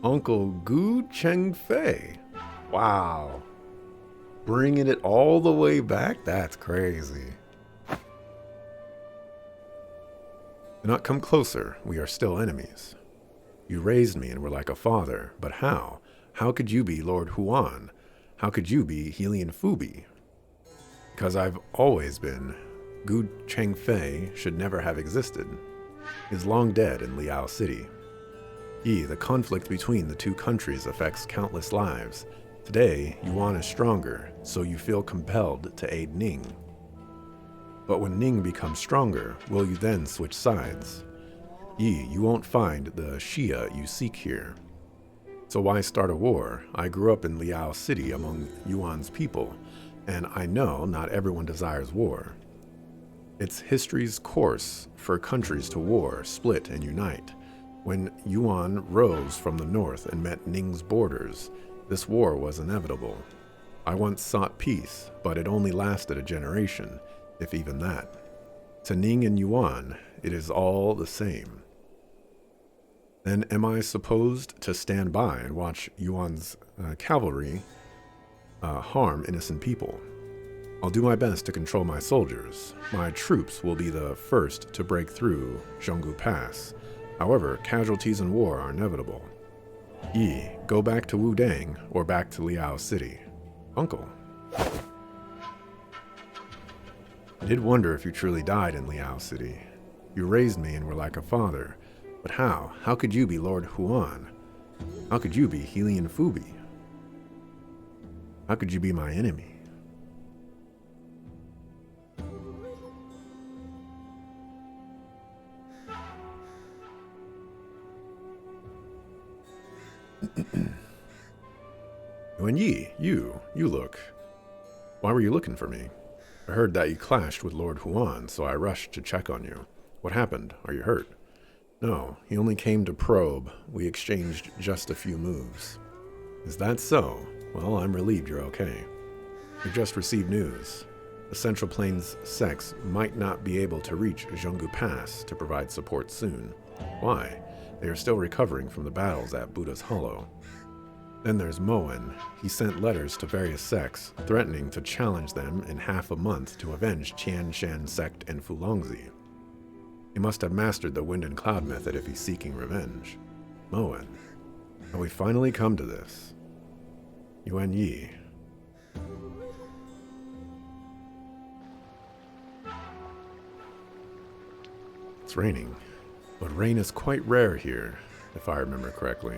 Uncle Gu Chengfei. Wow. Bringing it all the way back? That's crazy. Do not come closer. We are still enemies. You raised me and were like a father, but how? How could you be Lord Huan? How could you be Helian Fubi? Because I've always been. Gu Chengfei should never have existed. Is long dead in Liao City. The conflict between the two countries affects countless lives. Today, Yuan is stronger, so you feel compelled to aid Ning. But when Ning becomes stronger, will you then switch sides? You won't find the Xia you seek here. So why start a war? I grew up in Liao City among Yuan's people, and I know not everyone desires war. It's history's course for countries to war, split, and unite. When Yuan rose from the north and met Ning's borders, this war was inevitable. I once sought peace, but it only lasted a generation, if even that. To Ning and Yuan, it is all the same. Then am I supposed to stand by and watch Yuan's cavalry harm innocent people? I'll do my best to control my soldiers. My troops will be the first to break through Zhonggu Pass. However, casualties in war are inevitable. Go back to Wudang or back to Liao City. Uncle. I did wonder if you truly died in Liao City. You raised me and were like a father. But how? How could you be Lord Huan? How could you be Helian Fubi? How could you be my enemy? Yuan Yi, you look. Why were you looking for me? I heard that you clashed with Lord Huan, so I rushed to check on you. What happened? Are you hurt? No, he only came to probe. We exchanged just a few moves. Is that so? Well, I'm relieved you're okay. We just received news. The Central Plains sects might not be able to reach Zhonggu Pass to provide support soon. Why? They are still recovering from the battles at Buddha's Hollow. Then there's Moen. He sent letters to various sects, threatening to challenge them in half a month to avenge Qianshan sect and Fulongzi. He must have mastered the wind and cloud method if he's seeking revenge. Moen. Have we finally come to this? Yuan Yi. It's raining, but rain is quite rare here, if I remember correctly.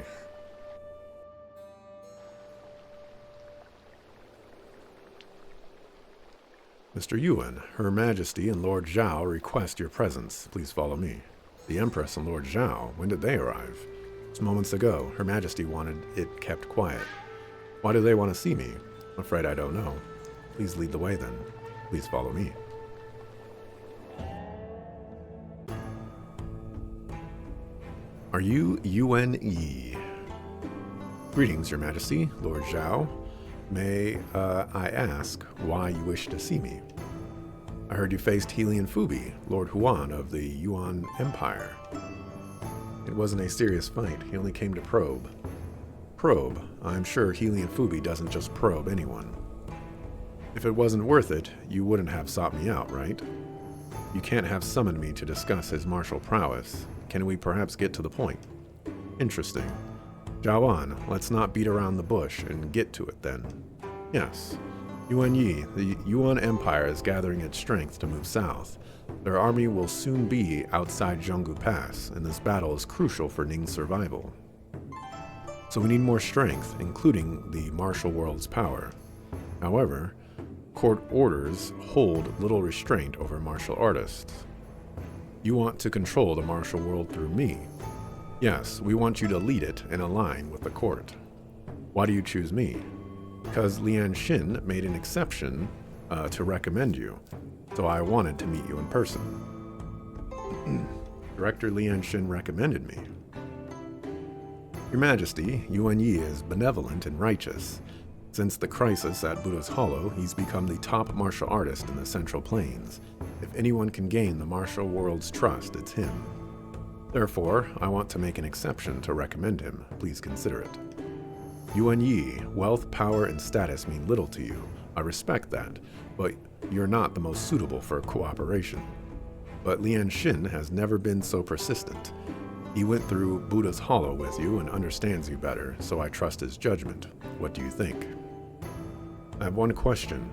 Mr. Yuan, Her Majesty and Lord Zhao request your presence. Please follow me. The Empress and Lord Zhao, when did they arrive? Just moments ago. Her Majesty wanted it kept quiet. Why do they want to see me? I'm afraid I don't know. Please lead the way then. Please follow me. Are you Yuan Yi? Greetings, Your Majesty, Lord Zhao. May I ask why you wish to see me? I heard you faced Helian Fubi, Lord Huan of the Yuan Empire. It wasn't a serious fight. He only came to probe. Probe? I'm sure Helian Fubi doesn't just probe anyone. If it wasn't worth it, you wouldn't have sought me out, right? You can't have summoned me to discuss his martial prowess. Can we perhaps get to the point? Interesting. Zhaoan, let's not beat around the bush and get to it then. Yes. Yuan Yi, the Yuan Empire is gathering its strength to move south. Their army will soon be outside Zhonggu Pass, and this battle is crucial for Ning's survival. So we need more strength, including the martial world's power. However, court orders hold little restraint over martial artists. You want to control the martial world through me. Yes, we want you to lead it and align with the court. Why do you choose me? Because Lian Xin made an exception to recommend you, so I wanted to meet you in person. Director Lian Xin recommended me. Your Majesty, Yuan Yi is benevolent and righteous. Since the crisis at Buddha's Hollow, he's become the top martial artist in the Central Plains. If anyone can gain the martial world's trust, it's him. Therefore, I want to make an exception to recommend him. Please consider it. Yuan Yi, wealth, power, and status mean little to you. I respect that, but you're not the most suitable for cooperation. But Lian Xin has never been so persistent. He went through Buddha's Hollow with you and understands you better, so I trust his judgment. What do you think? I have one question.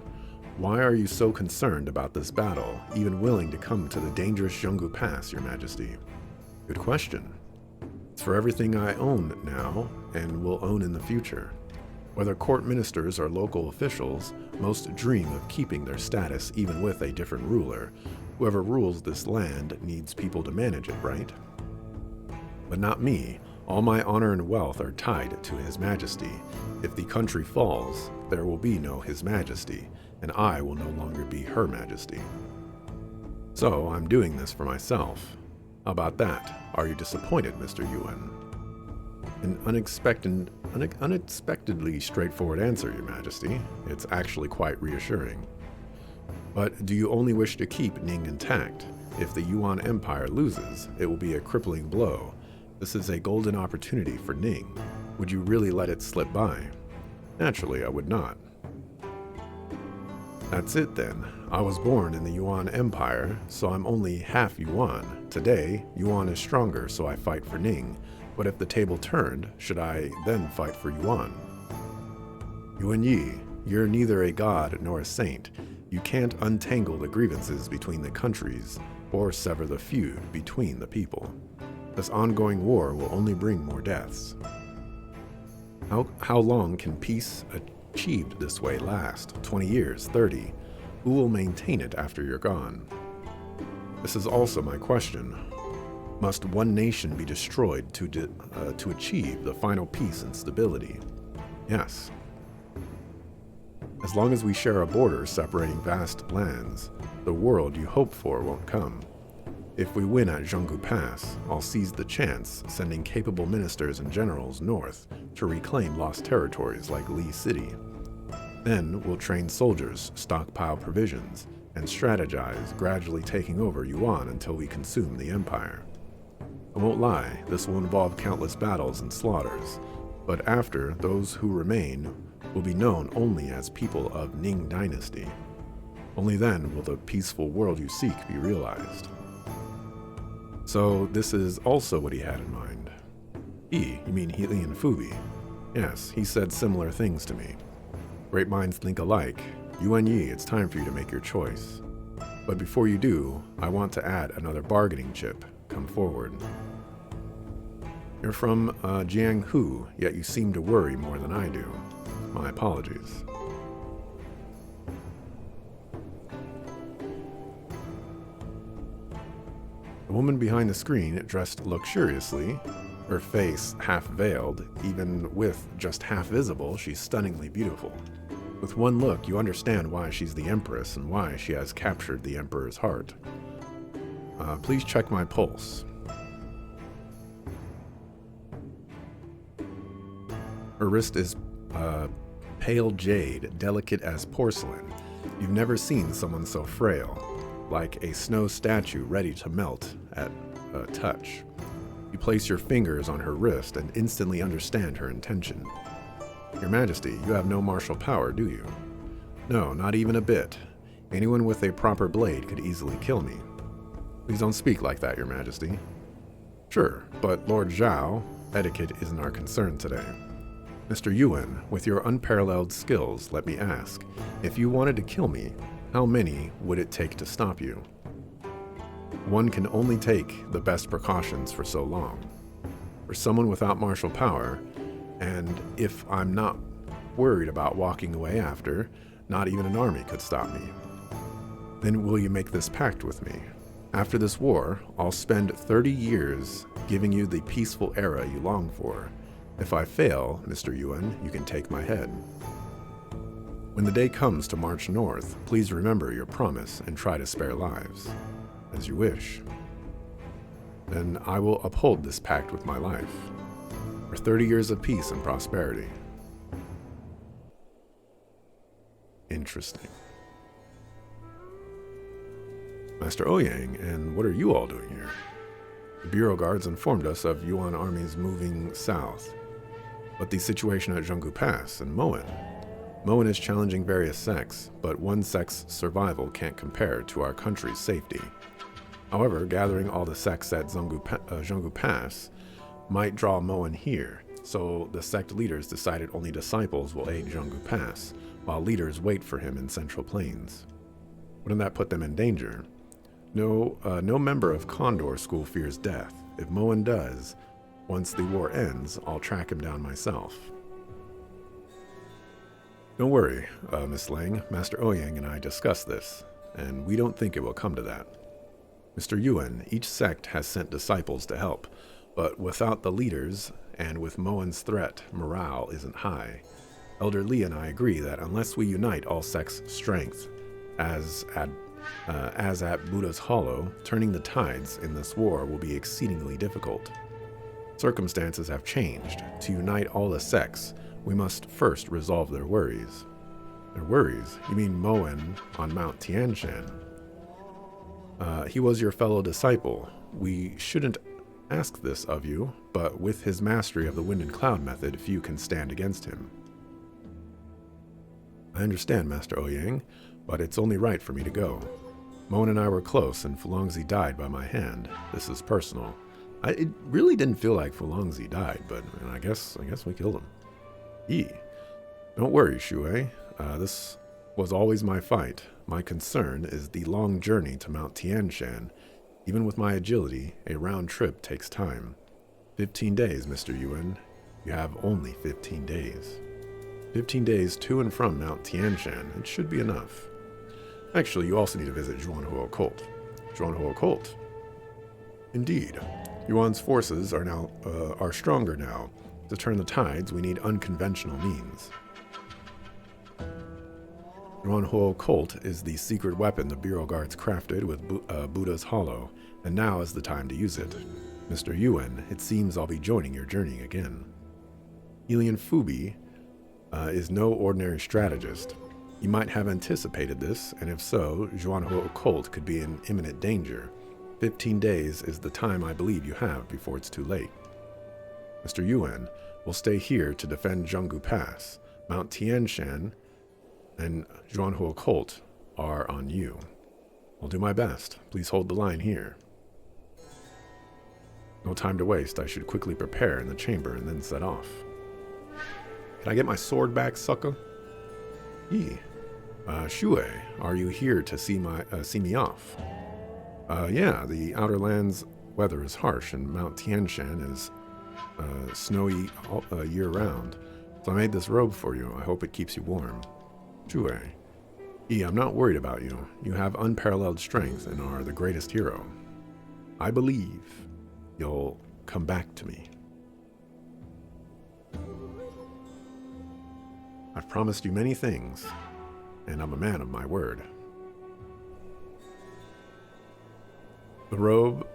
Why are you so concerned about this battle, even willing to come to the dangerous Zhonggu Pass, Your Majesty? Good question. It's for everything I own now and will own in the future. Whether court ministers or local officials, most dream of keeping their status even with a different ruler. Whoever rules this land needs people to manage it, right? But not me. All my honor and wealth are tied to His Majesty. If the country falls, there will be no His Majesty, and I will no longer be Her Majesty. So I'm doing this for myself. How about that? Are you disappointed, Mr. Yuan? An unexpectedly straightforward answer, Your Majesty. It's actually quite reassuring. But do you only wish to keep Ning intact? If the Yuan Empire loses, it will be a crippling blow. This is a golden opportunity for Ning. Would you really let it slip by? Naturally, I would not. That's it then. I was born in the Yuan Empire, so I'm only half Yuan. Today, Yuan is stronger, so I fight for Ning. But if the table turned, should I then fight for Yuan? Yuan Yi, you're neither a god nor a saint. You can't untangle the grievances between the countries or sever the feud between the people. This ongoing war will only bring more deaths. How long can peace achieved this way last? 20 years? 30? Who will maintain it after you're gone? This is also my question. Must one nation be destroyed to achieve the final peace and stability? Yes. As long as we share a border separating vast lands, the world you hope for won't come. If we win at Zhonggu Pass, I'll seize the chance, sending capable ministers and generals north to reclaim lost territories like Li City. Then we'll train soldiers, stockpile provisions, and strategize, gradually taking over Yuan until we consume the empire. I won't lie, this will involve countless battles and slaughters, but after, those who remain will be known only as people of Ning Dynasty. Only then will the peaceful world you seek be realized. So this is also what he had in mind. You mean Lian Fubi? Yes, he said similar things to me. Great minds think alike. Yuan Yi, it's time for you to make your choice. But before you do, I want to add another bargaining chip. Come forward. You're from Jianghu, yet you seem to worry more than I do. My apologies. The woman behind the screen, dressed luxuriously, her face half veiled, even with just half visible, she's stunningly beautiful. With one look, you understand why she's the Empress and why she has captured the Emperor's heart. Please check my pulse. Her wrist is pale jade, delicate as porcelain. You've never seen someone so frail, like a snow statue ready to melt at a touch. You place your fingers on her wrist and instantly understand her intention. Your Majesty, you have no martial power, do you? No, not even a bit. Anyone with a proper blade could easily kill me. Please don't speak like that, Your Majesty. Sure, but Lord Zhao, etiquette isn't our concern today. Mr. Yuan, with your unparalleled skills, let me ask, if you wanted to kill me, how many would it take to stop you? One can only take the best precautions for so long. For someone without martial power, and if I'm not worried about walking away after, not even an army could stop me. Then will you make this pact with me? After this war, I'll spend 30 years giving you the peaceful era you long for. If I fail, Mr. Yuan, you can take my head. When the day comes to march north, please remember your promise and try to spare lives. As you wish. Then I will uphold this pact with my life. For 30 years of peace and prosperity. Interesting. Master Ouyang, and what are you all doing here? The Bureau Guards informed us of Yuan armies moving south. But the situation at Zhonggu Pass and Moen. Moen is challenging various sects, but one sect's survival can't compare to our country's safety. However, gathering all the sects at Zhonggu Pass might draw Moen here, so the sect leaders decided only disciples will aid Zhonggu Pass, while leaders wait for him in Central Plains. Wouldn't that put them in danger? No member of Condor School fears death. If Moen does, once the war ends, I'll track him down myself. Don't worry, Miss Lang. Master Ouyang and I discussed this, and we don't think it will come to that. Mr. Yuan, each sect has sent disciples to help, but without the leaders, and with Moen's threat, morale isn't high. Elder Li and I agree that unless we unite all sects' strength, as at Buddha's Hollow, turning the tides in this war will be exceedingly difficult. Circumstances have changed. To unite all the sects, we must first resolve their worries. Their worries? You mean Moen on Mount Tianshan? He was your fellow disciple. We shouldn't ask this of you, but with his mastery of the wind and cloud method, few can stand against him. I understand, Master Ouyang, but it's only right for me to go. Moen and I were close, and Fulongzi died by my hand. This is personal. It really didn't feel like Fulongzi died, but I guess we killed him. Don't worry, Shui. This was always my fight. My concern is the long journey to Mount Tianshan. Even with my agility, a round trip takes time. 15 days, Mr. Yuan. You have only 15 days. 15 days to and from Mount Tianshan. It should be enough. Actually, you also need to visit Zhuanhuo Cult. Zhuanhuo Cult? Indeed. Yuan's forces are stronger now. To turn the tides, we need unconventional means. Zhuanhuo Colt is the secret weapon the Bureau Guards crafted with Buddha's Hollow, and now is the time to use it. Mr. Yuan, it seems I'll be joining your journey again. Elian Fubi is no ordinary strategist. You might have anticipated this, and if so, Zhuanhuo Colt could be in imminent danger. 15 days is the time I believe you have before it's too late. Mr. Yuan will stay here to defend Zhenggu Pass. Mount Tianshan and Zhuanhuo Colt are on you. I'll do my best. Please hold the line here. No time to waste. I should quickly prepare in the chamber and then set off. Can I get my sword back, sucker? Shui, are you here to see me off? Yeah, the Outer Lands weather is harsh and Mount Tianshan is snowy year-round. So I made this robe for you. I hope it keeps you warm. Shui. I'm not worried about you. You have unparalleled strength and are the greatest hero. I believe you'll come back to me. I've promised you many things, and I'm a man of my word. The robe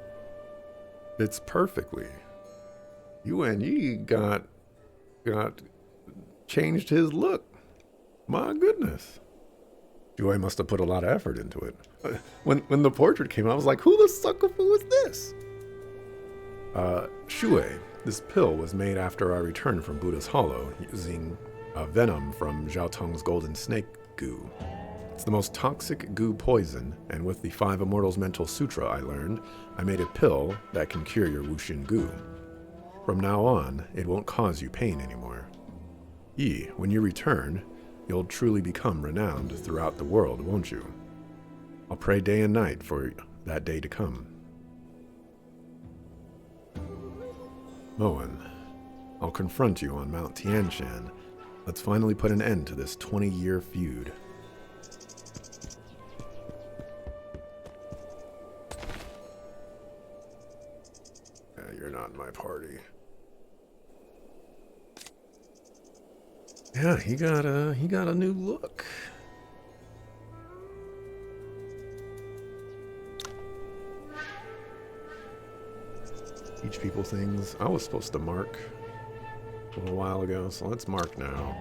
fits perfectly. Yuan Yi got changed his look. My goodness. Shui must have put a lot of effort into it. When the portrait came out, I was like, who the sucker foo is this? Shui, this pill was made after I returned from Buddha's Hollow using venom from Zhao Tong's golden snake goo. It's the most toxic goo poison, and with the 5 Immortals Mental Sutra I learned, I made a pill that can cure your Wuxin goo. From now on, it won't cause you pain anymore. When you return, you'll truly become renowned throughout the world, won't you? I'll pray day and night for that day to come. Moen, I'll confront you on Mount Tianshan. Let's finally put an end to this 20-year feud. You're not in my party. Yeah, he got a new look. Teach people things. I was supposed to mark a little while ago, so let's mark now.